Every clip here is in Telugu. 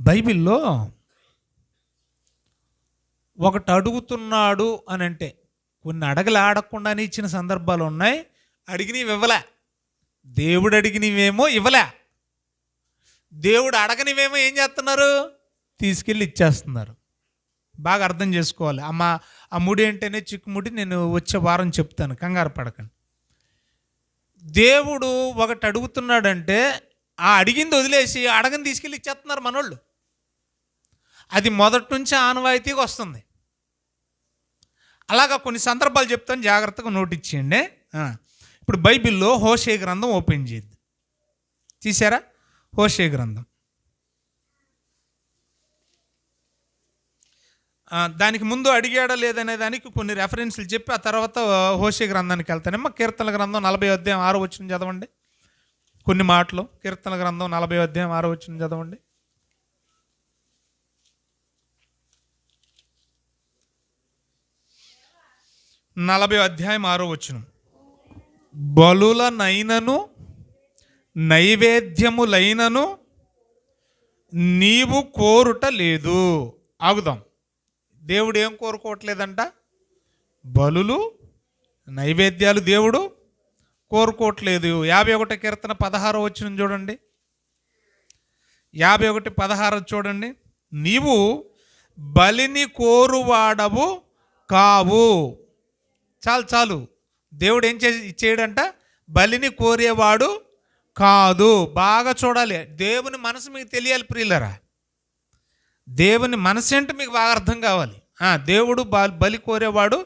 బైబిల్లో ఒకటి అడుగుతున్నాడు అని అంటే కొన్ని అడగలు ఆడకుండానే ఇచ్చిన సందర్భాలు ఉన్నాయి. అడిగినవి ఇవ్వలే. దేవుడు అడిగినవేమో ఇవ్వలే. దేవుడు అడగనివేమో ఏం చేస్తున్నారు? తీసుకెళ్ళి ఇచ్చేస్తున్నారు. బాగా అర్థం చేసుకోవాలి. ఆ ముడి అంటేనే చిక్కుముడి. నేను వచ్చే వారం చెప్తాను, కంగారు పడకండి. దేవుడు ఒకటి అడుగుతున్నాడంటే ఆ అడిగింది వదిలేసి అడగని తీసుకెళ్ళి ఇచ్చేస్తున్నారు మనోళ్ళు. అది మొదటి నుంచి ఆనవాయితీగా వస్తుంది. అలాగా కొన్ని సందర్భాలు చెప్తాను, జాగ్రత్తగా నోట్ ఇచ్చేయండి. ఇప్పుడు బైబిల్లో హోషే గ్రంథం ఓపెన్ చేద్ది. తీసారా? హోషే గ్రంథం. దానికి ముందు అడిగాడా లేదనే దానికి కొన్ని రెఫరెన్స్లు చెప్పి ఆ తర్వాత హోషే గ్రంథానికి వెళ్తానమ్మా. కీర్తనల గ్రంథం 40వ అధ్యాయం 6వ వచనం చదవండి. కొన్ని మాటలు కీర్తనల గ్రంథం 40వ అధ్యాయం 6వ వచనం చదవండి. నలభై అధ్యాయం 6వ వచనం. బలులనైనను నైవేద్యములైనను నీవు కోరుట లేదు. ఆగుదాం. దేవుడు ఏం కోరుకోవట్లేదంట? బలులు నైవేద్యాలు దేవుడు కోరుకోవట్లేదు. 51 కీర్తన 16వ వచనం చూడండి. 51:16 చూడండి. నీవు బలిని కోరువాడవు కావు. చాలు. దేవుడు ఏం చేయడంట? బలిని కోరేవాడు కాదు. బాగా చూడాలి. దేవుని మనసు మీకు తెలియాలి ప్రియులరా. దేవుని మనసు ఏంటో మీకు బాగా అర్థం కావాలి. దేవుడు బలి కోరేవాడు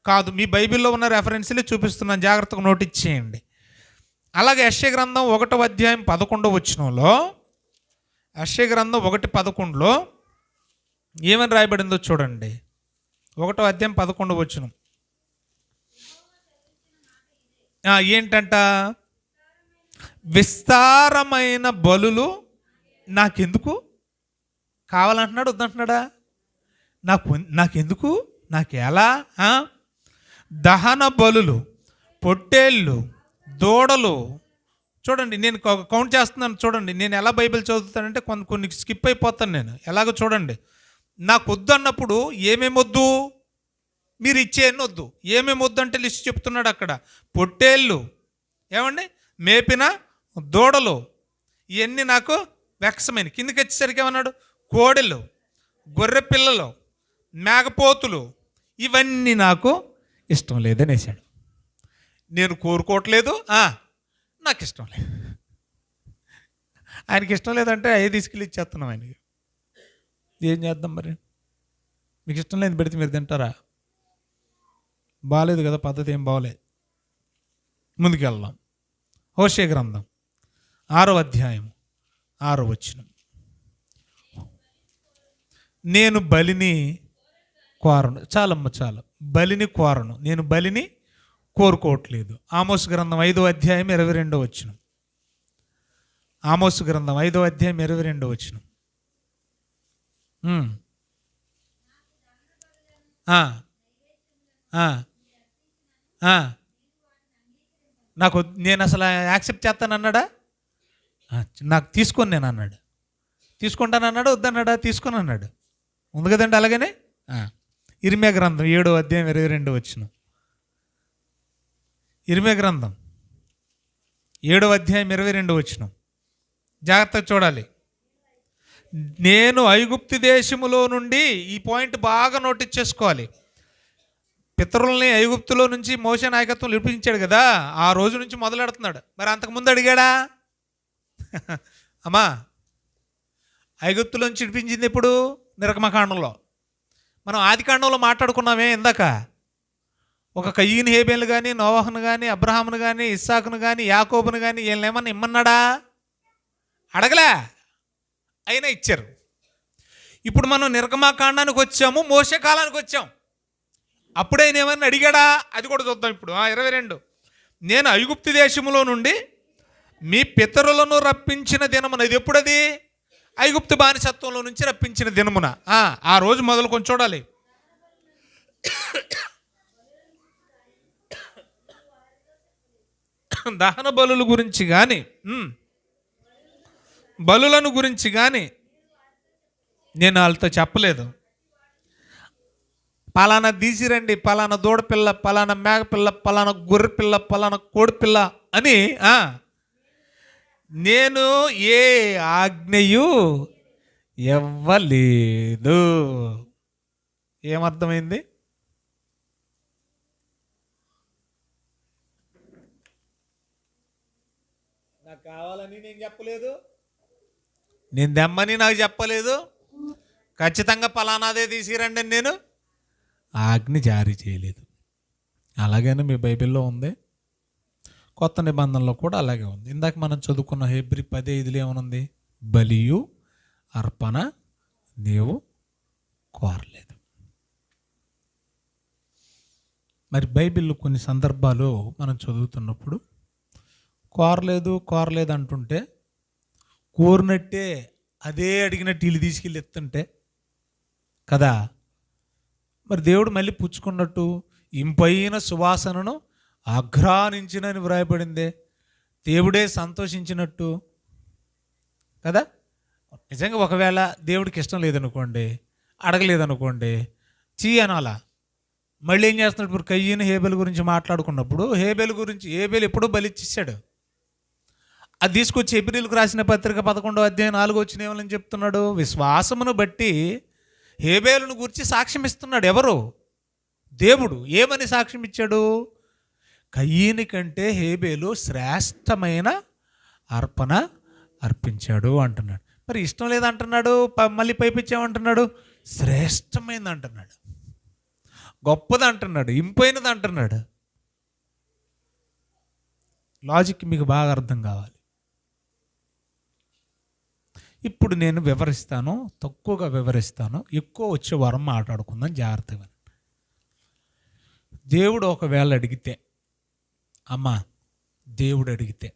కాదు. మీ బైబిల్లో ఉన్న రెఫరెన్స్లే చూపిస్తున్నాను, జాగ్రత్తగా నోటీస్ చేయండి. అలాగే యెషయా గ్రంథం 1వ అధ్యాయం 11వ వచనంలో, యెషయా గ్రంథం 1:11లో ఏమని రాయబడిందో చూడండి. 1వ అధ్యాయం 11వ వచనం ఏంటంట? విస్తారమైన బలులు నాకెందుకు కావాలంటున్నాడు, వద్దంటున్నాడా? నాకెందుకు, నాకెలా? దహన బలులు, పొట్టేళ్ళు, దూడలు. చూడండి, నేను కౌంట్ చేస్తున్నాను. చూడండి, నేను ఎలా బైబిల్ చదువుతానంటే కొన్ని స్కిప్ అయిపోతాను నేను. ఎలాగో చూడండి. నాకు వద్దు అన్నప్పుడు ఏమేమి వద్దు? మీరు ఇచ్చేయన్ని వద్దు. ఏమేమి వద్దు అంటే లిస్ట్ చెప్తున్నాడు అక్కడ. పొట్టేళ్ళు, ఏమండి, మేపిన దూడలు, ఇవన్నీ నాకు వెక్సమైన. కిందకి వచ్చేసరికి ఏమన్నాడు? కోడెలు, గొర్రె పిల్లలు, మేకపోతులు, ఇవన్నీ నాకు ఇష్టం లేదనేసాడు. నేను కోరుకోవట్లేదు, నాకు ఇష్టం లేదు. ఆయనకి ఇష్టం లేదంటే అవి తీసుకెళ్ళి ఇచ్చేస్తున్నాం ఆయనకి. ఏం చేద్దాం మరి? మీకు ఇష్టం లేదు పెడితే మీరు తింటారా? బాగాలేదు కదా, పద్ధతి ఏం బాగోలేదు. ముందుకెళ్దాం. హోషే గ్రంథం 6వ అధ్యాయం 6వ వచనం. నేను బలిని కోరను. చాలు. బలిని కోరను. నేను బలిని కోరుకోవట్లేదు. ఆమోస్ గ్రంథం 5వ అధ్యాయం 22వ వచనం. ఆమోస్ గ్రంథం 5వ అధ్యాయం 22వ వచనం. నేను అసలు యాక్సెప్ట్ చేస్తానన్నాడా? నాకు తీసుకొని నేను అన్నాడు. తీసుకుంటానన్నాడు, వద్దన్నాడా? తీసుకొని అన్నాడు. ఉంది కదండి. అలాగనే ఇర్మియా గ్రంథం 7వ అధ్యాయం 22వ వచనం. ఇర్మియా గ్రంథం 7వ అధ్యాయం 22వ వచనం. జాగ్రత్తగా చూడాలి. నేను ఐగుప్తు దేశములో నుండి, ఈ పాయింట్ బాగా నోటీస్ చేసుకోవాలి. పితరుల్ని ఐగుప్తులో నుంచి మోషే నాయకత్వం విడిపించాడు కదా, ఆ రోజు నుంచి మొదలెడుతున్నాడు. మరి అంతకుముందు అడిగాడా? అమ్మా, ఐగుప్తులోంచి విడిపించింది ఎప్పుడు? నిర్గమకాండంలో. మనం ఆదికాండంలో మాట్లాడుకున్నామే ఇందాక. ఒక కయ్యని హేబేలు కానీ, నోవహును కానీ, అబ్రహామును కానీ, ఇస్సాకును కానీ, యాకోబును కానీ వీళ్ళని ఏమన్నా ఇమ్మన్నాడా? అడగలే. అయినా ఇచ్చారు. ఇప్పుడు మనం నిర్గమకాండానికి వచ్చాము, మోషే కాలానికి వచ్చాం. అప్పుడైనా ఏమన్నా అడిగాడా? అది కూడా చూద్దాం ఇప్పుడు. 22. నేను ఐగుప్తు దేశములో నుండి మీ పితరులను రప్పించిన దినమున. ఇది ఎప్పుడది? ఐగుప్తు బానిసత్వంలో నుంచి రప్పించిన దినమున. ఆ రోజు మొదలుకొని చూడాలి. దహన బలుల గురించి కానీ, బలులను గురించి కానీ నేను వాళ్ళతో చెప్పలేదు, పలానా తీసిరండి, పలానా దూడపిల్ల, పలానా మేకపిల్ల, పలానా గొర్రె పిల్ల, పలానా కోడి పిల్ల అని నేను ఏ ఆజ్ఞయు ఇవ్వలేదు. ఏమర్థమైంది? నాకు కావాలని నేను చెప్పలేదు, నేను దెమ్మని నాకు చెప్పలేదు, ఖచ్చితంగా పలానాదే తీసిరండి అని నేను ఆజ్ఞ జారీ చేయలేదు. అలాగైనా మీ బైబిల్లో ఉంది, కొత్త నిబంధనలో కూడా అలాగే ఉంది. ఇందాక మనం చదువుకున్న హెబ్రీ 10:5 ఏమనుంది? బలియు అర్పణ నీవు కోరలేదు. మరి బైబిల్లో కొన్ని సందర్భాలు మనం చదువుతున్నప్పుడు కోరలేదు అంటుంటే, కోరినట్టే అదే అడిగినట్టు వీళ్ళు తీసుకెళ్ళి ఎత్తుంటే కదా, మరి దేవుడు మళ్ళీ పుచ్చుకున్నట్టు ఇంపైన సువాసనను ఆఘ్రానించినని వ్రాయబడిందే, దేవుడే సంతోషించినట్టు కదా. నిజంగా ఒకవేళ దేవుడికి ఇష్టం లేదనుకోండి, అడగలేదనుకోండి, అనాలా. మళ్ళీ ఏం చేస్తున్నాడు? ఇప్పుడు కయ్యను హేబెల్ గురించి మాట్లాడుకున్నప్పుడు హేబెల్ ఎప్పుడూ బలిచ్చేసాడు. అది తీసుకొచ్చి హెబ్రీయులకు రాసిన పత్రిక 11వ అధ్యాయం 4వ వచనం ఏమని చెప్తున్నాడు? విశ్వాసమును బట్టి హేబెలును గురించి సాక్ష్యం ఇస్తున్నాడు. ఎవరు? దేవుడు. ఏమని సాక్ష్యం ఇచ్చాడు? కయ్యని కంటే హేబెలు శ్రేష్టమైన అర్పణ అర్పించాడు అంటున్నాడు. మరి ఇష్టం లేదంటున్నాడు, మళ్ళీ పైపిచ్చామంటున్నాడు, శ్రేష్టమైనది అంటున్నాడు, గొప్పది అంటున్నాడు, ఇంపైనది అంటున్నాడు. లాజిక్ మీకు బాగా అర్థం కావాలి. ఇప్పుడు నేను వివరిస్తాను, తక్కువగా వివరిస్తాను, ఎక్కువ వచ్చే వారం మాట్లాడుకుందాం జాగ్రత్తగా. దేవుడు ఒకవేళ అడిగితే, అమ్మా దేవుడు అడిగితే,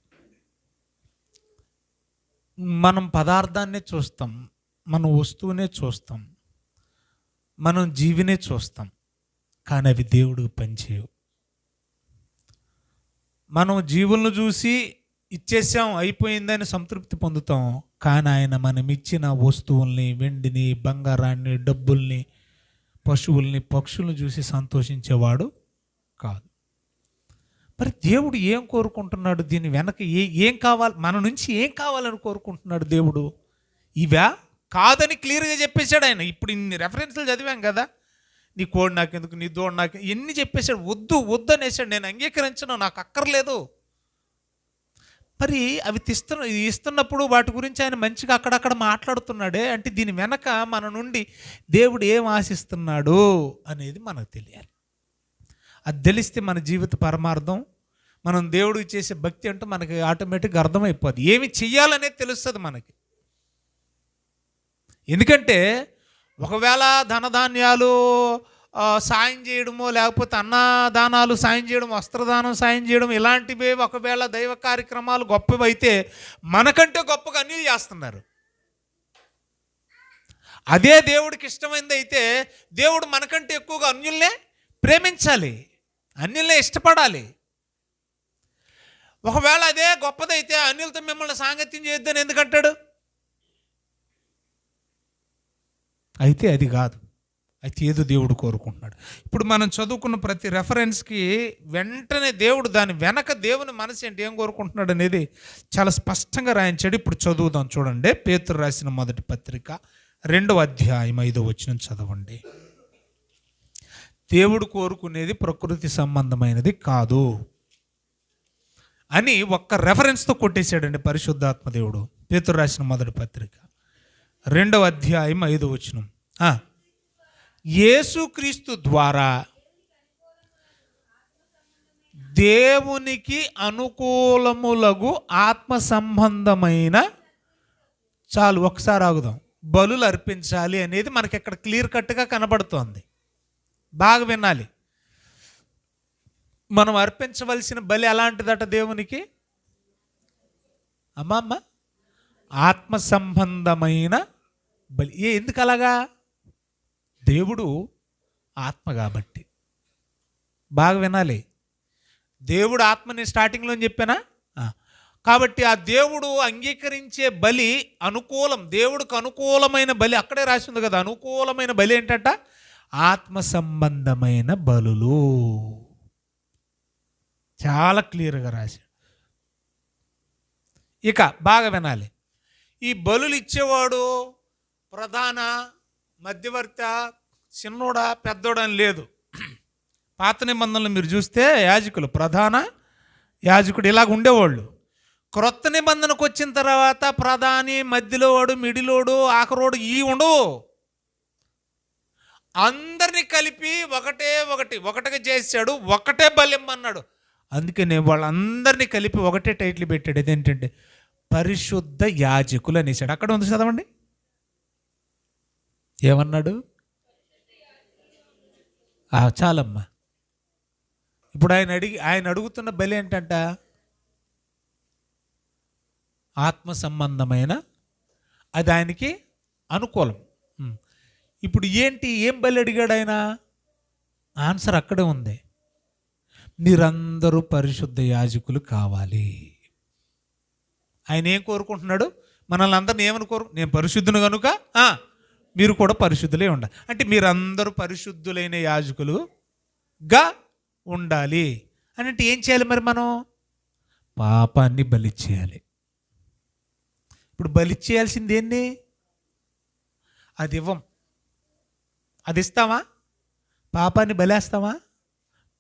మనం పదార్థాన్నే చూస్తాం, మనం వస్తువునే చూస్తాం, మనం జీవినే చూస్తాం, కానీ అవి దేవుడికి పనిచేయవు. మనం జీవులను చూసి ఇచ్చేసాం, అయిపోయిందని సంతృప్తి పొందుతాం, కానీ ఆయన మనం ఇచ్చిన వస్తువుల్ని, వెండిని, బంగారాన్ని, డబ్బుల్ని, పశువుల్ని, పక్షుల్ని చూసి సంతోషించేవాడు కాదు. మరి దేవుడు ఏం కోరుకుంటున్నాడు? దీని వెనక ఏం కావాలి, మన నుంచి ఏం కావాలని కోరుకుంటున్నాడు దేవుడు? ఇవా కాదని క్లియర్గా చెప్పేశాడు ఆయన. ఇప్పుడు ఇన్ని రెఫరెన్స్లు చదివాం కదా, నీ కోడి నాకెందుకు, నీ దోడు నాకు, ఎన్ని చెప్పేశాడు. వద్దు అనేసాడు. నేను అంగీకరించను, నాకు అక్కర్లేదు. మరి అవి ఇస్తున్నప్పుడు వాటి గురించి ఆయన మంచిగా అక్కడక్కడ మాట్లాడుతున్నాడే, అంటే దీని వెనక మన నుండి దేవుడు ఏం ఆశిస్తున్నాడు అనేది మనకు తెలియాలి. అది తెలిస్తే మన జీవిత పరమార్థం, మనం దేవుడికి చేసే భక్తి అంటే మనకి ఆటోమేటిక్గా అర్థమైపోద్ది. ఏమి చెయ్యాలనేది తెలుస్తుంది మనకి. ఎందుకంటే ఒకవేళ ధనధాన్యాలు సాయం చేయడమో, లేకపోతే అన్నదానాలు సాయం చేయడం, వస్త్రదానం సాయం చేయడం, ఇలాంటివే ఒకవేళ దైవ కార్యక్రమాలు గొప్పవి అయితే మనకంటే గొప్పగా అన్యులు చేస్తున్నారు. అదే దేవుడికి ఇష్టమైనది అయితే దేవుడు మనకంటే ఎక్కువగా అన్యుల్నే ప్రేమించాలి, అన్యుల్నే ఇష్టపడాలి. ఒకవేళ అదే గొప్పదైతే అన్యులతో మిమ్మల్ని సాంగత్యం చేయొద్దని ఎందుకంటాడు? అయితే అది కాదు, అయితే ఏదో దేవుడు కోరుకుంటున్నాడు. ఇప్పుడు మనం చదువుకున్న ప్రతి రెఫరెన్స్కి వెంటనే దేవుడు దాని వెనక దేవుని మనసు ఏంటి, ఏం కోరుకుంటున్నాడు అనేది చాలా స్పష్టంగా రాయించాడు. ఇప్పుడు చదువుదాం, చూడండి. పేతురు రాసిన మొదటి పత్రిక 2వ అధ్యాయం 5వ వచనం చదవండి. దేవుడు కోరుకునేది ప్రకృతి సంబంధమైనది కాదు అని ఒక్క రెఫరెన్స్తో కొట్టేశాడండి పరిశుద్ధాత్మ దేవుడు. పేతురు రాసిన మొదటి పత్రిక 2వ అధ్యాయం 5వ వచనం. యేసుక్రీస్తు ద్వారా దేవునికి అనుకూలములగు ఆత్మ సంబంధమైన, చాలు ఒకసారి ఆగుదాం, బలులు అర్పించాలి అనేది మనకి ఇక్కడ క్లియర్ కట్గా కనబడుతోంది. బాగా వినాలి. మనం అర్పించవలసిన బలి ఎలాంటిదట దేవునికి? అమ్మ ఆత్మ సంబంధమైన బలి. ఎందుకు అలాగా? దేవుడు ఆత్మ కాబట్టి. బాగా వినాలి. దేవుడు ఆత్మని స్టార్టింగ్లో చెప్పానా? కాబట్టి ఆ దేవుడు అంగీకరించే బలి అనుకూలం, దేవుడికి అనుకూలమైన బలి అక్కడే రాసి ఉంది కదా. అనుకూలమైన బలి ఏంటంట? ఆత్మ సంబంధమైన బలులు. చాలా క్లియర్గా రాశాడు. ఇక బాగా వినాలి. ఈ బలులు ఇచ్చేవాడు ప్రధాన, మధ్యవర్తి, చిన్నోడా పెద్దోడా అని లేదు. పాత నిబంధనలు మీరు చూస్తే యాజకులు, ప్రధాన యాజకుడు ఇలాగ ఉండేవాళ్ళు. క్రొత్త నిబంధనకు వచ్చిన తర్వాత ప్రధాని, మధ్యలో వాడు, మిడిలోడు, ఆఖరోడు ఈ ఉండవు. అందరినీ కలిపి ఒకటిగా చేశాడు, ఒకటే బలిమ్మన్నాడు. అందుకనే వాళ్ళందరినీ కలిపి ఒకటే టైటిల్ పెట్టాడు. అదేంటంటే పరిశుద్ధ యాజకులు అనేసాడు. అక్కడ ఉంది, చదవండి. ఏమన్నాడు? చాలమ్మా. ఇప్పుడు ఆయన అడుగుతున్న బలి ఏంటంట? ఆత్మ సంబంధమైన, అది ఆయనకి అనుకూలం. ఇప్పుడు ఏం బలి అడిగాడు ఆయన? ఆన్సర్ అక్కడే ఉంది. మీరందరూ పరిశుద్ధ యాజకులు కావాలి. ఆయన ఏం కోరుకుంటున్నాడు? మనల్ని అందరిని ఏమని నేను పరిశుద్ధుని కనుక మీరు కూడా పరిశుద్ధులే ఉండాలి. అంటే మీరందరూ పరిశుద్ధులైన యాజకులుగా ఉండాలి అని అంటే ఏం చేయాలి మరి? మనం పాపాన్ని బలి చేయాలి. ఇప్పుడు బలి చేయాల్సింది ఏంటి? అది ఇవ్వం. అది ఇస్తామా? పాపాన్ని బలేస్తామా?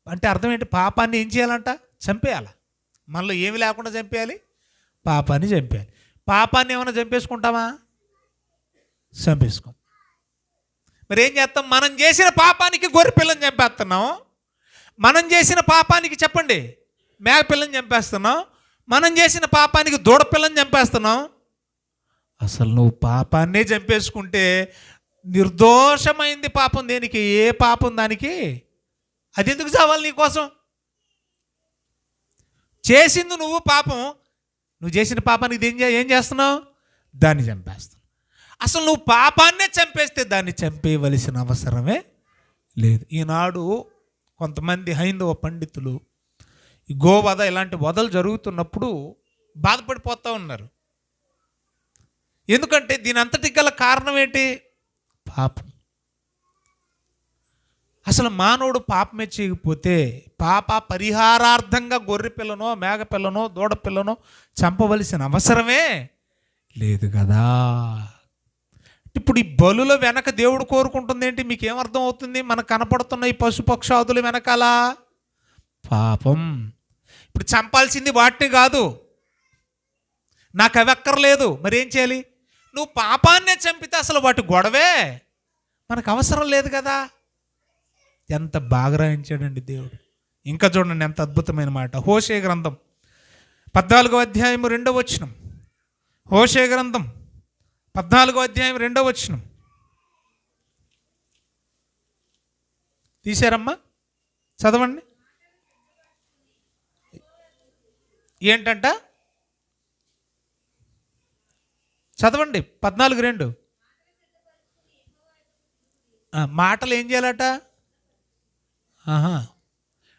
అంటే అర్థం ఏంటి? పాపాన్ని ఏం చేయాలంట? చంపేయాలి. మనలో ఏమి లేకుండా చంపేయాలి? పాపాన్ని చంపేయాలి. పాపాన్ని ఏమైనా చంపేసుకుంటామా? చంపేసుకోం. మరి ఏం చేస్తాం? మనం చేసిన పాపానికి గొర్రె పిల్లని చంపేస్తున్నాం. మనం చేసిన పాపానికి చెప్పండి మేక పిల్లని చంపేస్తున్నాం. మనం చేసిన పాపానికి దూడ పిల్లని చంపేస్తున్నాం. అసలు నువ్వు పాపాన్నే చంపేసుకుంటే నిర్దోషమైంది పాపం దేనికి? ఏ పాపం దానికి? అది ఎందుకు చావాలి నీకోసం? చేసింది నువ్వు పాపం. నువ్వు చేసిన పాపానికి ఏం చేస్తున్నావు? దాన్ని చంపేస్తున్నావు. అసలు నువ్వు పాపాన్నే చంపేస్తే దాన్ని చంపేయవలసిన అవసరమే లేదు. ఈనాడు కొంతమంది హైందవ పండితులు ఈ గోవధ ఇలాంటి వధలు జరుగుతున్నప్పుడు బాధపడిపోతూ ఉన్నారు. ఎందుకంటే దీని అంతటికి గల కారణం ఏంటి? పాపం. అసలు మానవుడు పాపమే చేయకపోతే పాప పరిహారార్థంగా గొర్రె పిల్లనో, మేక పిల్లనో, దూడ పిల్లనో చంపవలసిన అవసరమే లేదు కదా. ఇప్పుడు ఈ బలుల వెనక దేవుడు కోరుకుంటుంది ఏంటి? మీకు ఏమర్థం అవుతుంది? మనకు కనపడుతున్న ఈ పశుపక్షాదుల వెనకాల పాపం. ఇప్పుడు చంపాల్సింది వాటిని కాదు, నాకు అవి అక్కర్లేదు. మరి ఏం చేయాలి? నువ్వు పాపాన్నే చంపితే అసలు వాటి గొడవే మనకు అవసరం లేదు కదా. ఎంత బాగా రాయించాడండి దేవుడు. ఇంకా చూడండి ఎంత అద్భుతమైన మాట. హోషే గ్రంథం 14వ అధ్యాయం 2వ వచనం. హోషే గ్రంథం 14వ అధ్యాయం 2వ వచనం తీశారమ్మా, చదవండి. ఏంటంట? చదవండి 14:2. మాటలు ఏం చేయాలట?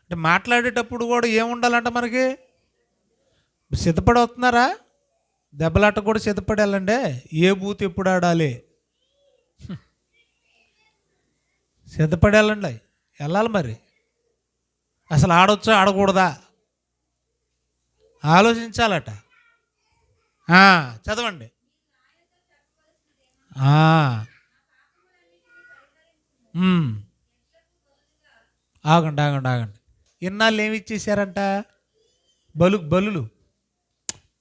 అంటే మాట్లాడేటప్పుడు కూడా ఏముండాలంట మనకి? సిద్ధపడి వస్తున్నారా? దెబ్బలాట కూడా సిద్ధపడి వెళ్ళండి. ఏ బూత్ ఎప్పుడు ఆడాలి? సిద్ధపడి వెళ్ళండి, వెళ్ళాలి. మరి అసలు ఆడొచ్చా ఆడకూడదా ఆలోచించాలట. చదవండి. ఆగండి. ఇన్నాళ్ళు ఏమి ఇచ్చేసారంట?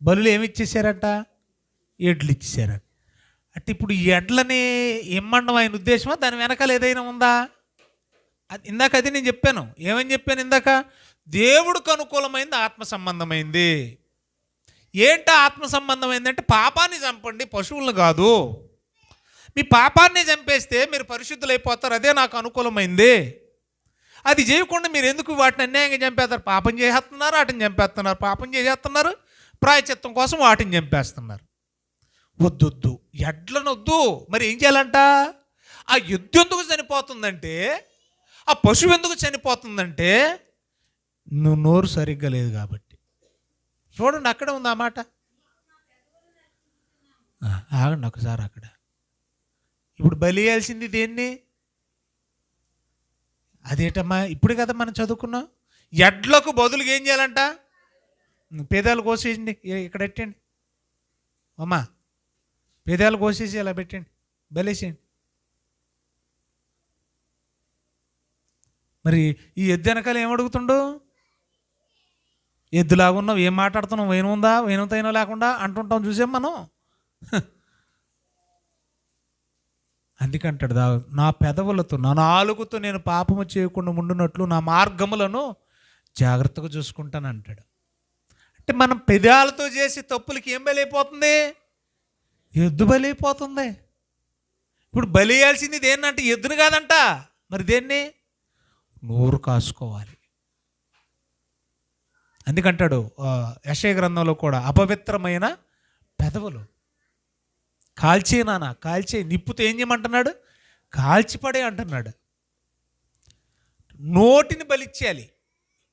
బలులు ఏమి ఇచ్చేసారంట? ఎడ్లు ఇచ్చేసారంట. అంటే ఇప్పుడు ఈ ఎడ్లని ఇమ్మండం ఆయన ఉద్దేశమా? దాని వెనకాల ఏదైనా ఉందా? ఇందాక అది నేను చెప్పాను. ఏమని చెప్పాను ఇందాక? దేవుడికి అనుకూలమైంది ఆత్మ సంబంధమైంది. ఏంటో ఆత్మ సంబంధమైంది అంటే పాపాన్ని చంపండి, పశువులను కాదు. మీ పాపాన్ని చంపేస్తే మీరు పరిశుద్ధులైపోతారు. అదే నాకు అనుకూలమైంది. అది చేయకుండా మీరు ఎందుకు వాటిని అన్యాయంగా చంపేస్తారు? పాపం చేసేస్తున్నారు, వాటిని చంపేస్తున్నారు. పాపం చేసేస్తున్నారు, ప్రాయచిత్తం కోసం వాటిని చంపేస్తున్నారు. వద్దొద్దు, ఎడ్లను వద్దు. మరి ఏం చేయాలంట? ఆ ఎద్దు ఎందుకు చనిపోతుందంటే, ఆ పశువు ఎందుకు చనిపోతుందంటే, నువ్వు నోరు సరిగ్గా లేదు కాబట్టి. చూడండి, అక్కడే ఉంది ఆ మాట. ఆగండి ఒకసారి అక్కడ. ఇప్పుడు బలి వేయాల్సింది దేన్ని? అదేటమ్మా, ఇప్పుడు కదా మనం చదువుకున్నాం. ఎడ్లకు బదులుగా ఏం చేయాలంట? పేదాలు కోసేయండి, ఇక్కడ పెట్టండి అమ్మా, పేదాలు కోసేసి ఇలా పెట్టండి, బలేసేయండి. మరి ఈ ఎద్దు వెనకాల ఏమడుగుతుండు? ఎద్దులాగున్నావు, ఏం మాట్లాడుతున్నావు, వేణుందా వేణుతైనా లేకుండా అంటుంటాం, చూసాం మనం. అందుకంటాడు నా పెదవులతో నా నాలుగుతో నేను పాపము చేయకుండా ఉండునట్లు నా మార్గములను జాగ్రత్తగా చూసుకుంటాను అంటాడు. అంటే మనం పెదాలతో చేసి తప్పులకి ఏం బలైపోతుంది? ఎద్దు బలైపోతుంది. ఇప్పుడు బలియాల్సింది దేన్నంటే ఎద్దును కాదంట, మరి దేన్ని? నోరు కాసుకోవాలి. అందుకంటాడు యెషయా గ్రంథంలో కూడా, అపవిత్రమైన పెదవులు కాల్చే నాన్న, కాల్చే, నిప్పుతో ఏం చేయమంటున్నాడు? కాల్చిపడే అంటున్నాడు. నోటిని బలిచ్చేయాలి,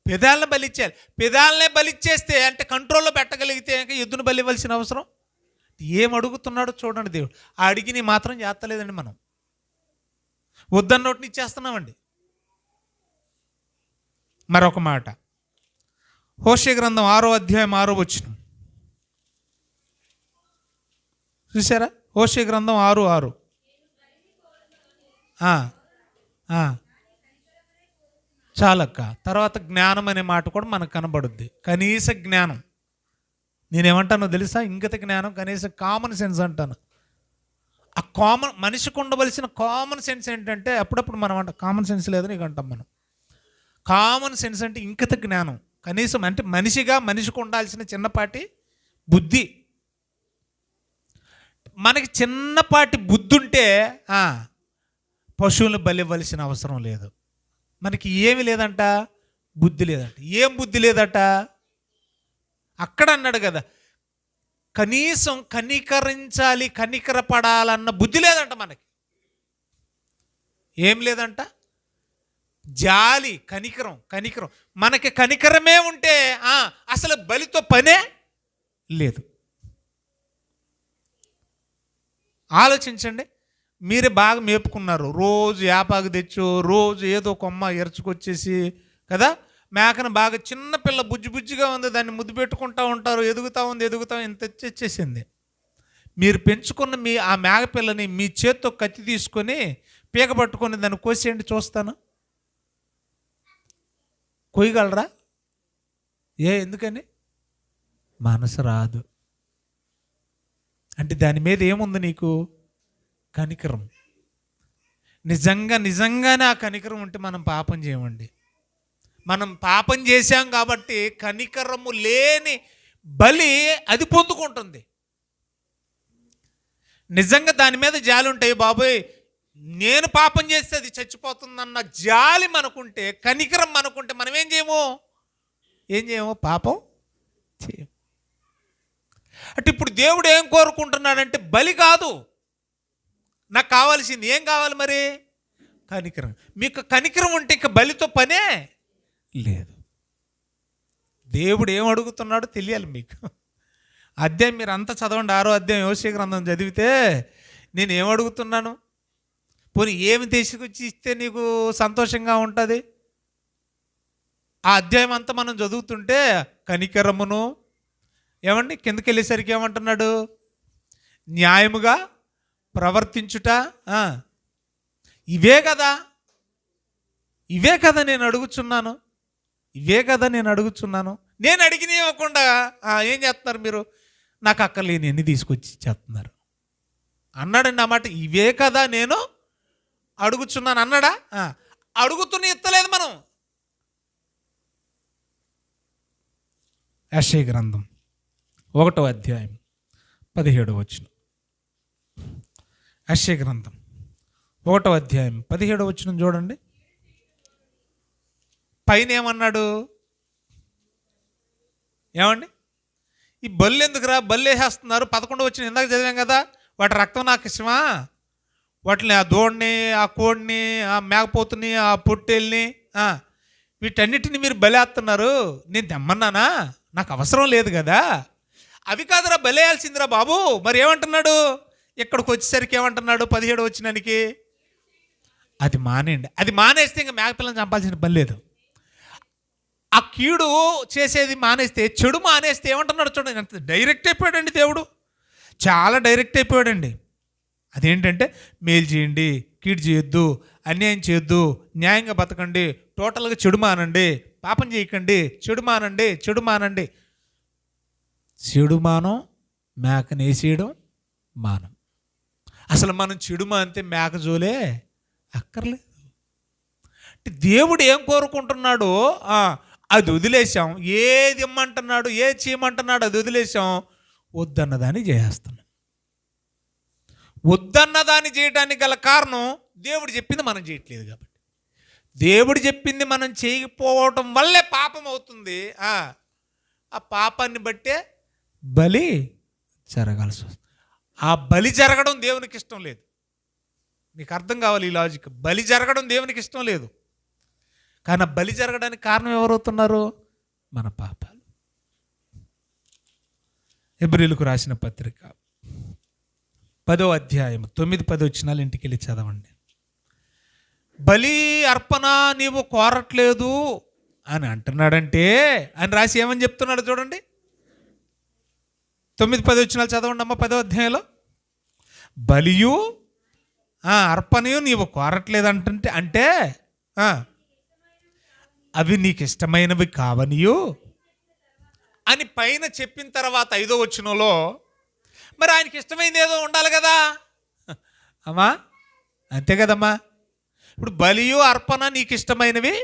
పెదాలను బలిచ్చేయాలి. పెదాలనే బలిచ్చేస్తే అంటే కంట్రోల్లో పెట్టగలిగితే ఇంకా ఎద్దును బలి ఇవ్వాల్సిన అవసరం ఏం? అడుగుతున్నాడో చూడండి దేవుడు. ఆ అడిగిని మాత్రం చేస్తలేదండి, మనం వద్దన్న నోటిని ఇచ్చేస్తున్నామండి. మరొక మాట, హోషేయ గ్రంథం 6వ అధ్యాయం 6వ వచనం చూసారా? హోషేయ గ్రంథం 6:6. చాలక్క. తర్వాత జ్ఞానం అనే మాట కూడా మనకు కనబడుద్ది. కనీస జ్ఞానం. నేనేమంటానో తెలుసా? ఇంగిత జ్ఞానం, కనీస కామన్ సెన్స్ అంటాను. ఆ కామన్, మనిషికి ఉండవలసిన కామన్ సెన్స్ ఏంటంటే, అప్పుడప్పుడు మనం అంట కామన్ సెన్స్ లేదని ఇక అంటాం మనం. కామన్ సెన్స్ అంటే ఇంకిత జ్ఞానం, కనీసం అంటే మనిషికి ఉండాల్సిన చిన్నపాటి బుద్ధి. మనకి చిన్నపాటి బుద్ధి ఉంటే పశువులను బలి ఇవ్వాల్సిన అవసరం లేదు. మనకి ఏమి లేదంట? బుద్ధి లేదంట. ఏం బుద్ధి లేదట? అక్కడ అన్నాడు కదా, కనీసం కనికరించాలి, కనికరపడాలన్న బుద్ధి లేదంట మనకి. ఏం లేదంట? జాలి, కనికరం. మనకి కనికరమే ఉంటే అసలు బలితో పనే లేదు. ఆలోచించండి. మీరే బాగా మేపుకున్నారు, రోజు యాపాకు తెచ్చు, రోజు ఏదో కొమ్మ ఎరుచుకొచ్చేసి కదా, మేకను బాగా చిన్నపిల్ల బుజ్జిగా ఉంది, దాన్ని ముద్దు పెట్టుకుంటూ ఉంటారు, ఎదుగుతూ ఉంది ఇంత తెచ్చేసింది. మీరు పెంచుకున్న ఆ మేకపిల్లని మీ చేత్తో కత్తి తీసుకొని పీక పట్టుకొని దాన్ని కోసేయండి, చూస్తాను. కొయ్యగలరా? ఎందుకని? మనసు రాదు. అంటే దాని మీద ఏముంది నీకు? కనికరం. నిజంగానే ఆ కనికరం ఉంటే మనం పాపం చేయమండి. మనం పాపం చేశాం కాబట్టి కనికరము లేని బలి అది పొందుకుంటుంది. నిజంగా దాని మీద జాలి ఉంటాయి, బాబోయ్ నేను పాపం చేస్తే అది చచ్చిపోతుందన్న జాలి మనకుంటే, కనికరం మనకుంటే, మనం ఏం చేయము? పాపం చేయం. అంటే ఇప్పుడు దేవుడు ఏం కోరుకుంటున్నాడంటే బలి కాదు, నాకు కావాల్సింది ఏం కావాలి మరి? కనికరం. మీకు కనికరం ఉంటే ఇక బలితో పనే లేదు. దేవుడు ఏం అడుగుతున్నాడో తెలియాలి మీకు. అధ్యాయం మీరు అంతా చదవండి, 6వ అధ్యాయం యోసేపు గ్రంథం చదివితే నేను ఏం అడుగుతున్నాను, పోనీ ఏమి తీసుకొచ్చి ఇస్తే నీకు సంతోషంగా ఉంటుంది? ఆ అధ్యాయం అంతా మనం చదువుతుంటే కనికరమును, ఏమండి కిందకి వెళ్ళేసరికి ఏమంటున్నాడు? న్యాయముగా ప్రవర్తించుట. ఇవే కదా నేను అడుగుచున్నాను. నేను అడిగిన ఇవ్వకుండా ఏం చేస్తున్నారు మీరు? నాకు అక్కర్లేని అన్ని తీసుకొచ్చి ఇచ్చేస్తున్నారు అన్నాడండి. అన్నమాట ఇవే కదా నేను అడుగుచున్నాను అన్నాడా? అడుగుతున్న ఇస్తలేదు మనం. యెషయా గ్రంథం 1వ అధ్యాయం 17వ వచనం. యెషయా గ్రంథం 1వ అధ్యాయం 17వ వచనం చూడండి. పైన ఏమన్నాడు? ఏమండి ఈ బల్లు ఎందుకురా, బల్లు వేసేస్తున్నారు. 11వ వచనం ఇందాక చదివాం కదా, వాటి రక్తం నాకు ఇష్టమా, వాటిని ఆ దూడని, ఆ కోడిని, ఆ మేకపోతుని, ఆ పొట్టేల్ని, వీటన్నిటిని మీరు బలేస్తున్నారు. నేను తెమ్మన్నానా? నాకు అవసరం లేదు కదా, అవి కాదురా బలేయాల్సిందిరా బాబు. మరి ఏమంటున్నాడు ఇక్కడికి వచ్చేసరికి? ఏమంటున్నాడు 17 వచ్చినానికి? అది మానేయండి. అది మానేస్తే ఇంకా మేకపిల్లని చంపాల్సిన పని లేదు. ఆ కీడు చేసేది మానేస్తే, చెడు మానేస్తే ఏమంటున్నాడు చూడండి, ఎంత డైరెక్ట్ అయిపోయాడండి దేవుడు. చాలా డైరెక్ట్ అయిపోయాడండి. అదేంటంటే మేలు చేయండి, కీడు చేయొద్దు, అన్యాయం చేయొద్దు, న్యాయంగా బతకండి, టోటల్గా చెడు మానండి, పాపం చేయకండి, చెడు మానండి, చెడు మానండి. చెడు మానం, మేకను వేసేయడం మానం. అసలు మనం చెడు మానితే మేక జోలే అక్కర్లేదు. దేవుడు ఏం కోరుకుంటున్నాడో అది వదిలేసాం. ఏది ఇమ్మంటున్నాడు, ఏది చేయమంటున్నాడు అది వదిలేసాం. వద్దన్నదాన్ని చేస్తున్నాం. వద్దన్నదాన్ని చేయడానికి గల కారణం దేవుడు చెప్పింది మనం చేయట్లేదు కాబట్టి. దేవుడు చెప్పింది మనం చేయకపోవటం వల్లే పాపం అవుతుంది. ఆ పాపాన్ని బట్టే బలి జరగాల్సి వస్తుంది. ఆ బలి జరగడం దేవునికి ఇష్టం లేదు. మీకు అర్థం కావాలి ఈ లాజిక్. బలి జరగడం దేవునికి ఇష్టం లేదు. కానీ బలి జరగడానికి కారణం ఎవరవుతున్నారు? మన పాపాలు. హెబ్రీయులకు రాసిన పత్రిక 10వ అధ్యాయం 9-10 వచనాలు ఇంటికి వెళ్ళి చదవండి. బలి అర్పణ నీవు కోరట్లేదు అని అంటున్నాడంటే అని రాసి ఏమని చెప్తున్నాడు చూడండి. 9-10 వచనాలు చదవండి అమ్మ. 10వ అధ్యాయంలో బలియు అర్పణయు నీవు కోరట్లేదు అంటే అవి నీకు ఇష్టమైనవి కావనియు అని పైన చెప్పిన తర్వాత 5వ వచనంలో మరి ఆయనకి ఇష్టమైనది ఏదో ఉండాలి కదా అమ్మా, అంతే కదమ్మా. ఇప్పుడు బలియు అర్పణ నీకు ఇష్టమైనవి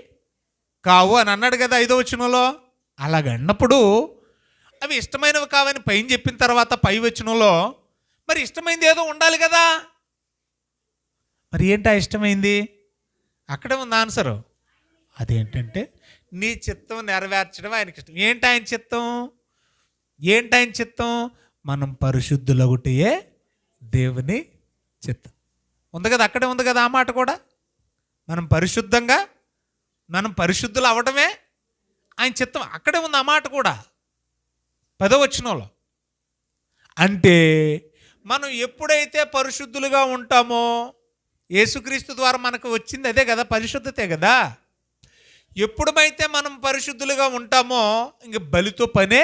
కావు అని అన్నాడు కదా 5వ వచనంలో. అలాగన్నప్పుడు అవి ఇష్టమైనవి కావని పైన చెప్పిన తర్వాత 5వ వచనంలో మరి ఇష్టమైనది ఏదో ఉండాలి కదా. మరి ఏంటి ఆ ఇష్టమైంది? అక్కడే ఉంది ఆన్సరు. అదేంటంటే నీ చిత్తం నెరవేర్చడం ఆయనకి ఇష్టం. ఏంటి ఆయన చిత్తం? ఏంటి ఆయన చిత్తం? మనం పరిశుద్ధులగుటయే దేవుని చిత్తం. ఉంది కదా, అక్కడే ఉంది కదా ఆ మాట కూడా. మనం పరిశుద్ధులు అవ్వడమే ఆయన చిత్తం. అక్కడే ఉంది ఆ మాట కూడా 10వ వచనంలో. అంటే మనం ఎప్పుడైతే పరిశుద్ధులుగా ఉంటామో, యేసుక్రీస్తు ద్వారా మనకు వచ్చింది అదే కదా, పరిశుద్ధతే కదా. ఎప్పుడైతే మనం పరిశుద్ధులుగా ఉంటామో ఇంక బలితో పనే.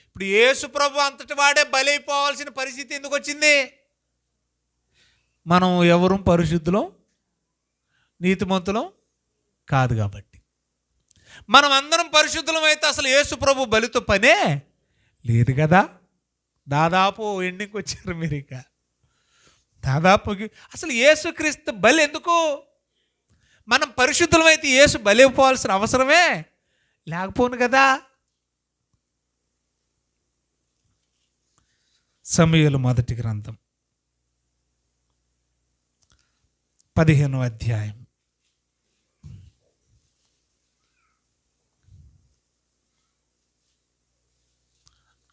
ఇప్పుడు యేసు ప్రభు అంతటి వాడే బలి అయిపోవాల్సిన పరిస్థితి ఎందుకు వచ్చింది? మనం ఎవరు పరిశుద్ధులం, నీతిమంతులం కాదు కాబట్టి. మనం అందరం పరిశుద్ధులం అయితే అసలు యేసు ప్రభు బలితో పనే లేదు కదా. దాదాపు ఎండింగ్కి వచ్చారు మీరు. ఇక దాదాపు అసలు యేసుక్రీస్తు బలి ఎందుకు? మనం పరిశుద్ధులమైతే యేసు బలి అయిపోవాల్సిన అవసరమే లేకపోను కదా. సమూయేలు మొదటి గ్రంథం 15వ అధ్యాయం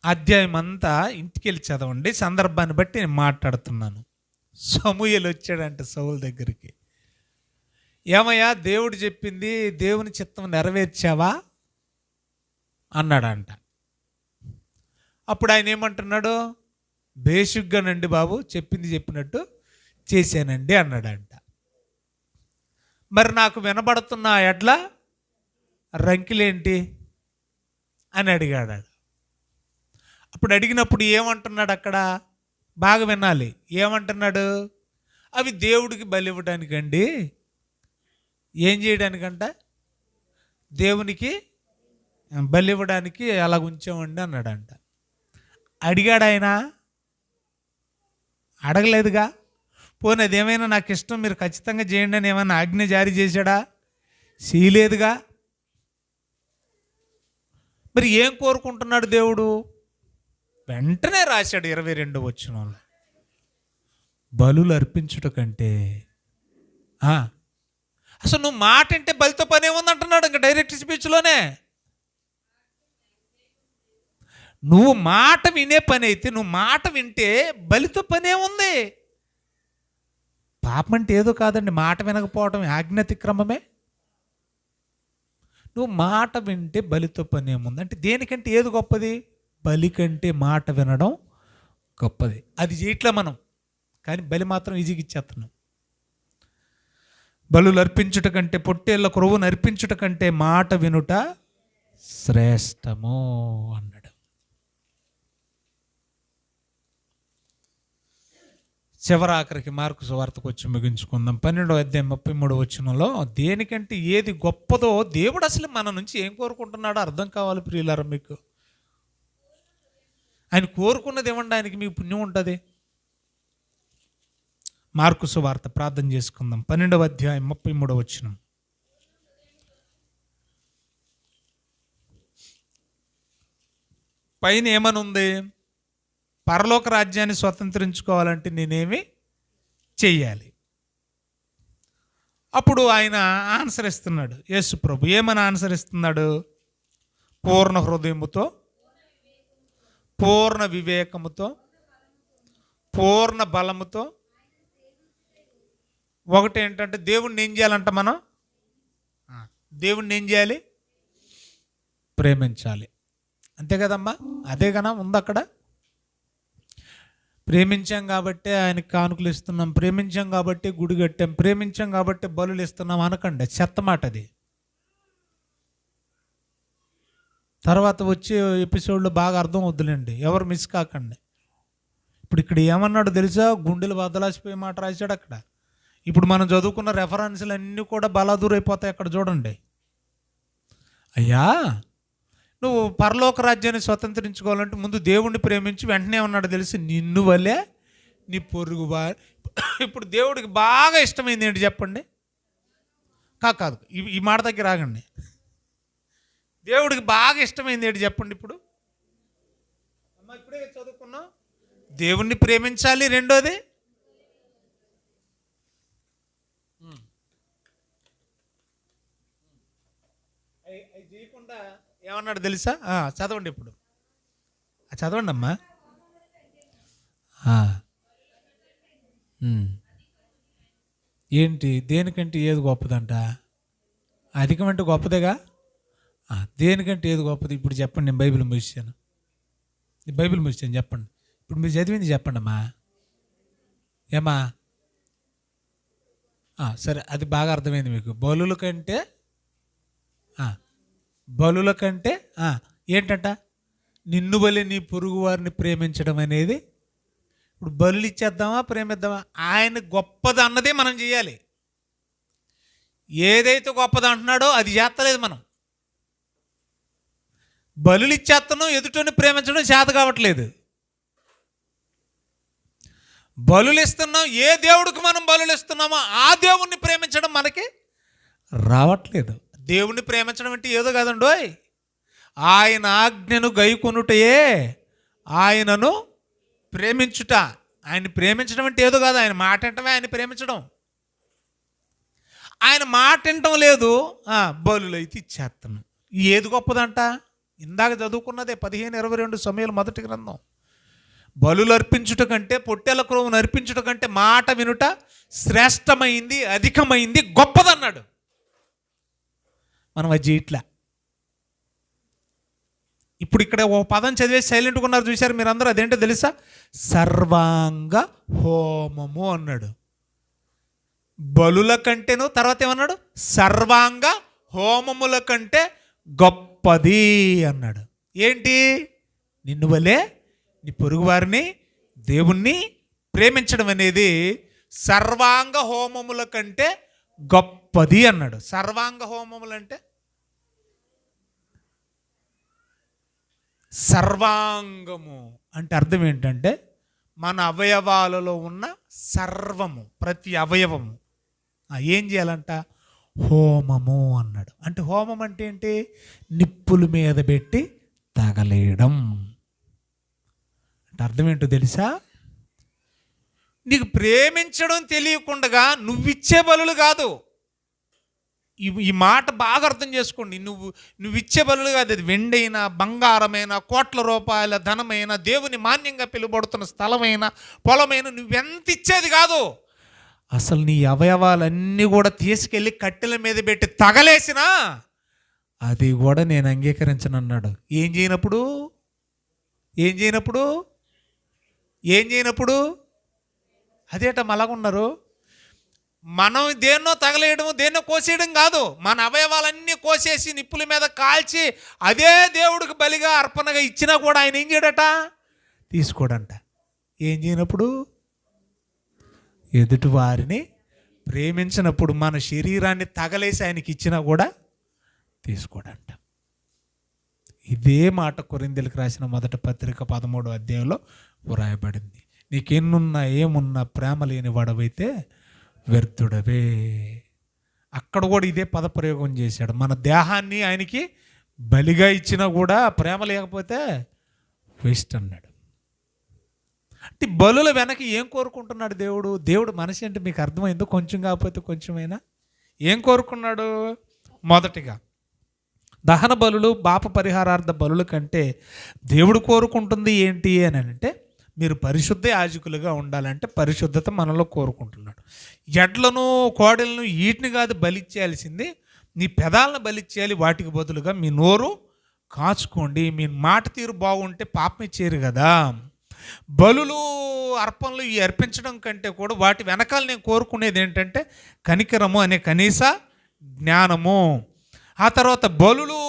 అధ్యాయం అంతా ఇంటికి వెళ్ళి చదవండి. సందర్భాన్ని బట్టి నేను మాట్లాడుతున్నాను. సమూయేలు వచ్చాడంట సౌలు దగ్గరికి. ఏమయ్యా దేవుడు చెప్పింది, దేవుని చిత్తం నెరవేర్చావా అన్నాడంట. అప్పుడు ఆయన ఏమంటున్నాడు? బేసిక్గానండి బాబు, చెప్పింది చెప్పినట్టు చేశానండి అన్నాడంట. మరి నాకు వినబడుతున్న ఎడ్ల రంకిలేంటి అని అడిగాడు. అప్పుడు అడిగినప్పుడు ఏమంటున్నాడు అక్కడ? బాగా వినాలి. ఏమంటున్నాడు? అవి దేవుడికి బలి ఇవ్వడానికండి. ఏం చేయడానికంట? దేవునికి బలి ఇవ్వడానికి అలా ఉంచామండి అన్నాడంట. అడిగాడు ఆయన? అడగలేదుగా. పోనీ అదేమైనా నాకు ఇష్టం మీరు ఖచ్చితంగా చేయండి అని ఏమైనా ఆజ్ఞ జారీ చేశాడా? చేయలేదుగా. మరి ఏం కోరుకుంటున్నాడు దేవుడు? వెంటనే రాశాడు 22వ వచనంలో, బలులు అర్పించుట కంటే అసలు నువ్వు మాట అంటే బలితో పని ఏముంది అంటున్నాడు. ఇంకా డైరెక్ట్ స్పీచ్లోనే నువ్వు మాట వినే పని అయితే, నువ్వు మాట వింటే బలితో పని ఏముంది? పాపం అంటే ఏదో కాదండి, మాట వినకపోవడం ఆజ్ఞాతిక్రమమే. నువ్వు మాట వింటే బలితో పని ఏముంది అంటే దేనికంటే ఏది గొప్పది? బలి కంటే మాట వినడం గొప్పది. అది చేయట్లే మనం, కానీ బలి మాత్రం ఈజీగా ఇచ్చేస్తున్నాం. బలులు అర్పించుట కంటే, పొట్టేళ్ల క్రొవ్వును అర్పించుట కంటే మాట వినుట శ్రేష్టము అన్నాడు. చివరాఖరికి మార్కు సువార్తకు వచ్చి ముగించుకుందాం. 12వ అధ్యాయం 33వ వచనంలో దేనికంటే ఏది గొప్పదో దేవుడు అసలు మన నుంచి ఏం కోరుకుంటున్నాడో అర్థం కావాలి ప్రియులారా మీకు. ఆయన కోరుకున్నది ఏమండి? ఆయనకి మీకు పుణ్యం ఉంటుంది. మార్కు సువార్త ప్రార్థన చేసుకుందాం. 12వ అధ్యాయం 33వ వచనం. పైన ఏమనుంది? పరలోక రాజ్యాన్ని స్వతంత్రించుకోవాలంటే నేనేమి చెయ్యాలి? అప్పుడు ఆయన ఆన్సర్ ఇస్తున్నాడు యేసు ప్రభు. ఏమని ఆన్సర్ ఇస్తున్నాడు? పూర్ణ హృదయముతో, పూర్ణ వివేకముతో, పూర్ణ బలముతో. ఒకటి ఏంటంటే దేవుణ్ణి ఏం చేయాలంట మనం? దేవుణ్ణి ఏం చేయాలి? ప్రేమించాలి. అంతే కదమ్మా? అదే కదా ఉంది అక్కడ. ప్రేమించాం కాబట్టి ఆయనకి కానుకలు ఇస్తున్నాం, ప్రేమించాం కాబట్టి గుడి కట్టాం, ప్రేమించాం కాబట్టి బలులు ఇస్తున్నాం అనకండి. చెత్త మాట అది. తర్వాత వచ్చే ఎపిసోడ్లో బాగా అర్థం వద్దులేండి, ఎవరు మిస్ కాకండి. ఇప్పుడు ఇక్కడ ఏమన్నాడు తెలుసా? గుండెలు బద్దలాసిపోయే మాట రాశాడు అక్కడ. ఇప్పుడు మనం చదువుకున్న రెఫరెన్స్లు అన్నీ కూడా బలాదూరైపోతాయి అక్కడ. చూడండి, అయ్యా నువ్వు పరలోక రాజ్యాన్ని స్వతంత్రించుకోవాలంటే ముందు దేవుణ్ణి ప్రేమించి, వెంటనే ఉన్నాడు తెలిసి నిన్ను వలే నీ పొరుగు వారు. ఇప్పుడు దేవుడికి బాగా ఇష్టమైంది ఏంటి చెప్పండి? కాదు, ఈ మాట దగ్గర ఆగండి. దేవుడికి బాగా ఇష్టమైంది ఏంటి చెప్పండి? ఇప్పుడు అమ్మ ఇప్పుడే చదువుకున్నాం, దేవుణ్ణి ప్రేమించాలి. రెండోది అవి చేయకుండా ఏమన్నాడు తెలుసా? చదవండి ఇప్పుడు, చదవండి అమ్మా. ఏంటి? దేనికంటే ఏది గొప్పదంట? అధికం అంటే గొప్పదేగా. దేనికంటే ఏది గొప్పది ఇప్పుడు చెప్పండి. నేను బైబిల్ ముగిస్తాను, చెప్పండి. ఇప్పుడు మీరు చదివింది చెప్పండి అమ్మా. ఏమా? సరే, అది బాగా అర్థమైంది మీకు. బలుల కంటే ఏంటంట? నిన్ను బలి నీ పొరుగు వారిని ప్రేమించడం అనేది. ఇప్పుడు బలులు ఇచ్చేద్దామా, ప్రేమిద్దామా? ఆయన గొప్పది అన్నదే మనం చేయాలి. ఏదైతే గొప్పది అంటున్నాడో అది చేస్తలేదు మనం. బలులు ఇచ్చేస్తున్నాం, ఎదుటిని ప్రేమించడం చేత కావట్లేదు. బలులు ఇస్తున్నాం, ఏ దేవుడికి మనం బలులు ఇస్తున్నామో ఆ దేవుణ్ణి ప్రేమించడం మనకి రావట్లేదు. దేవుణ్ణి ప్రేమించడం అంటే ఏదో కాదండోయ్, ఆయన ఆజ్ఞను గైకొనుటయే ఆయనను ప్రేమించుట. ఆయన ప్రేమించడం అంటే ఏదో కాదు, ఆయన మాట వింటమే ఆయన ప్రేమించడం. ఆయన మాట వింటం లేదు, బలులు అయితే ఇచ్చేస్తున్నాం. ఏది గొప్పదంట? ఇందాక చదువుకున్నదే 15:22 సమూయేలు మొదటి గ్రంథం. బలులు అర్పించుట కంటే, పొట్టేల క్రొవ్వును అర్పించుట కంటే మాట వినుట శ్రేష్టమైంది, అధికమైంది, గొప్పదన్నాడు. మనం అది చేయట్లా. ఇప్పుడు ఇక్కడ ఓ పదం చదివేసి సైలెంట్గా ఉన్నారు చూశారు మీరందరూ. అదేంటో తెలుసా? సర్వాంగ హోమము అన్నాడు. బలుల కంటేను, తర్వాత ఏమన్నాడు? సర్వాంగ హోమముల కంటే గొప్పది అన్నాడు. ఏంటి? నిన్ను వలే నీ పొరుగు వారిని, దేవుణ్ణి ప్రేమించడం అనేది సర్వాంగ హోమముల కంటే గొప్పది అన్నాడు. సర్వాంగ హోమములు అంటే సర్వాంగము అంటే అర్థం ఏంటంటే మన అవయవాలలో ఉన్న సర్వము, ప్రతి అవయవము ఏం చేయాలంట? హోమము అన్నాడు. అంటే హోమం అంటే ఏంటి? నిప్పుల మీద పెట్టి తగలేయడం. అంటే అర్థం ఏంటో తెలుసా? నీకు ప్రేమించడం తెలియకుండా నువ్విచ్చే బలులు కాదు. ఈ మాట బాగా అర్థం చేసుకోండి. నువ్వు ఇచ్చే బలులు కాదు. అది వెండైనా, బంగారమైన, కోట్ల రూపాయల ధనమైన, దేవుని మాన్యంగా పిలువబడుతున్న స్థలమైన, పొలమైన, నువ్వెంత ఇచ్చేది కాదు. అసలు నీ అవయవాలన్నీ కూడా తీసుకెళ్ళి కట్టెల మీద పెట్టి తగలేసినా అది కూడా నేను అంగీకరించను అన్నాడు. ఏం చేయనప్పుడు ఏం చేయనప్పుడు ఏం చేయనప్పుడు అదేట మలాగున్నారు. మనం దేన్నో తగలేయడం, దేన్నో కోసేయడం కాదు, మన అవయవాలన్నీ కోసేసి నిప్పుల మీద కాల్చి అదే దేవుడికి బలిగా అర్పణగా ఇచ్చినా కూడా ఆయన ఏం చేయడట, తీసుకోడంట. ఏం చేయనప్పుడు, ఎదుటి వారిని ప్రేమించినప్పుడు మన శరీరాన్ని తగలేసి ఆయనకి ఇచ్చినా కూడా తీసుకోడంట. ఇదే మాట కొరింథీయులకు రాసిన మొదటి పత్రిక 13వ అధ్యాయంలో వ్రాయబడింది. నీకెన్నున్నా ఏమున్నా ప్రేమ లేని వాడవైతే వ్యర్థుడవే. అక్కడ కూడా ఇదే పదప్రయోగం చేశాడు. మన దేహాన్ని ఆయనకి బలిగా ఇచ్చినా కూడా ప్రేమ లేకపోతే వేస్ట్ అన్నాడు. అంటే బలుల వెనక ఏం కోరుకుంటున్నాడు దేవుడు? దేవుడు మనిషి అంటే మీకు అర్థమైందో? కొంచెం కాకపోతే కొంచెమైనా ఏం కోరుకున్నాడు? మొదటిగా దహన బలులు, పాప పరిహారార్థ బలుల కంటే దేవుడు కోరుకుంటుంది ఏంటి అని అంటే, మీరు పరిశుద్ధ యాజకులుగా ఉండాలంటే పరిశుద్ధత మనలో కోరుకుంటున్నాడు. ఎడ్లను, కోడలను వీటిని కాదు బలిచ్చేయాల్సింది, నీ పెదాలను బలిచ్చేయాలి. వాటికి బదులుగా మీ నోరు కాచుకోండి. మీ మాట తీరు బాగుంటే పాపం ఇచ్చేరు కదా. బలులు, అర్పణలు ఈ అర్పించడం కంటే కూడా వాటి వెనకాల నేను కోరుకునేది ఏంటంటే కనికరము అనే కనీస జ్ఞానము. ఆ తర్వాత బలులు,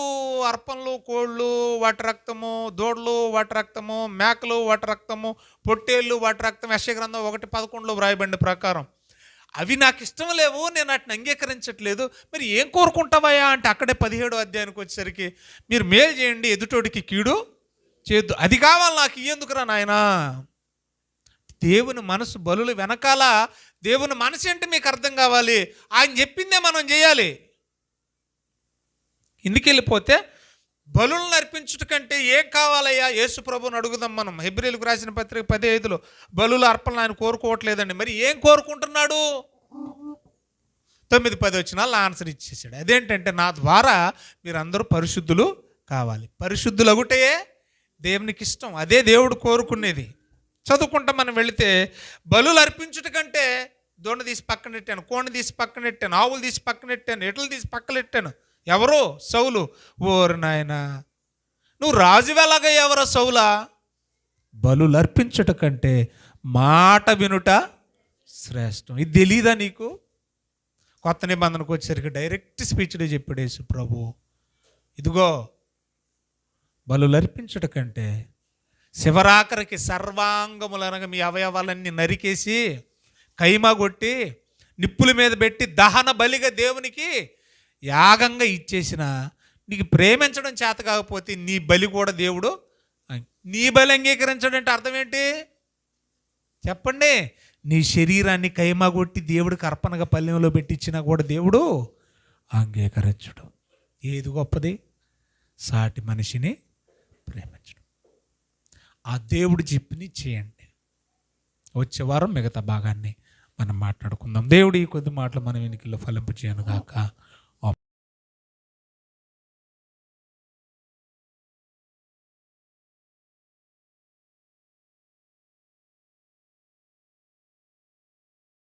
అర్పణలు, కోళ్ళు వాటి రక్తము, దూడలు వాటి రక్తము, మేకలు వాటి రక్తము, పొట్టేళ్ళు వాటి రక్తం, యెషయా గ్రంథం 1:11 వ్రాయబడిన ప్రకారం అవి నాకు ఇష్టం లేవు, నేను వాటిని అంగీకరించట్లేదు. మరి ఏం కోరుకుంటావయ్యా అంటే అక్కడే 17వ అధ్యాయానికి వచ్చేసరికి మీరు మేలు చేయండి, ఎదుటోడికి కీడు చేయొద్దు. అది కావాలి నాకు, ఎందుకురా నాయనా. దేవుని మనసు బలులు వెనకాల దేవుని మనసు అంటే మీకు అర్థం కావాలి. ఆయన చెప్పిందే మనం చేయాలి. ఇందుకెళ్ళిపోతే బలులను అర్పించుట కంటే ఏం కావాలయ్యా యేసు ప్రభువుని అడుగుదాం మనం. హెబ్రీయులకు రాసిన పత్రిక 10:5 బలులు, అర్పణలు ఆయన కోరుకోవట్లేదండి. మరి ఏం కోరుకుంటున్నాడు? 9-10 వచనాలు ఆన్సర్ ఇచ్చేసాడు. అదేంటంటే నా ద్వారా మీరందరూ పరిశుద్ధులు కావాలి. పరిశుద్ధులు అగుటే దేవునికి ఇష్టం. అదే దేవుడు కోరుకునేది. చదువుకుంటా మనం వెళితే బలులు అర్పించుట కంటే దొండ తీసి పక్కనెట్టాను, కోణి తీసి పక్కనెట్టాను, ఆవులు తీసి పక్కనెట్టాను, ఎడ్లు తీసి పక్కనెట్టాను. ఎవరు? సౌలు. ఓరు నాయనా, నువ్వు రాజు ఎలాగా? ఎవరో సౌలా? బలులు అర్పించుట కంటే మాట వినుట శ్రేష్టం. ఇది తెలీదా నీకు? కొత్త నిబంధనకు వచ్చేసరికి డైరెక్ట్ స్పీచ్లో చెప్పాడు యేసు ప్రభు, ఇదిగో బలులు అర్పించుట కంటే శివరాకరికి సర్వాంగములనగా మీ అవయవాలన్నీ నరికేసి కైమా కొట్టి నిప్పుల మీద పెట్టి దహన బలిగా దేవునికి యాగంగా ఇచ్చేసిన నీకు ప్రేమించడం చేత కాకపోతే నీ బలి కూడా దేవుడు, నీ బలి అంగీకరించడం అంటే అర్థం ఏంటి చెప్పండి? నీ శరీరాన్ని కైమా కొట్టి దేవుడికి అర్పణగా పల్లెంలో పెట్టించినా కూడా దేవుడు అంగీకరించడం. ఏది గొప్పది? సాటి మనిషిని ప్రేమించడం. ఆ దేవుడు చెప్పిని చేయండి. వచ్చే వారం మిగతా భాగాన్ని మనం మాట్లాడుకుందాం. దేవుడు ఈ కొద్ది మాటలు మన వెనుకల్లో ఫలింపు చేయను గాక.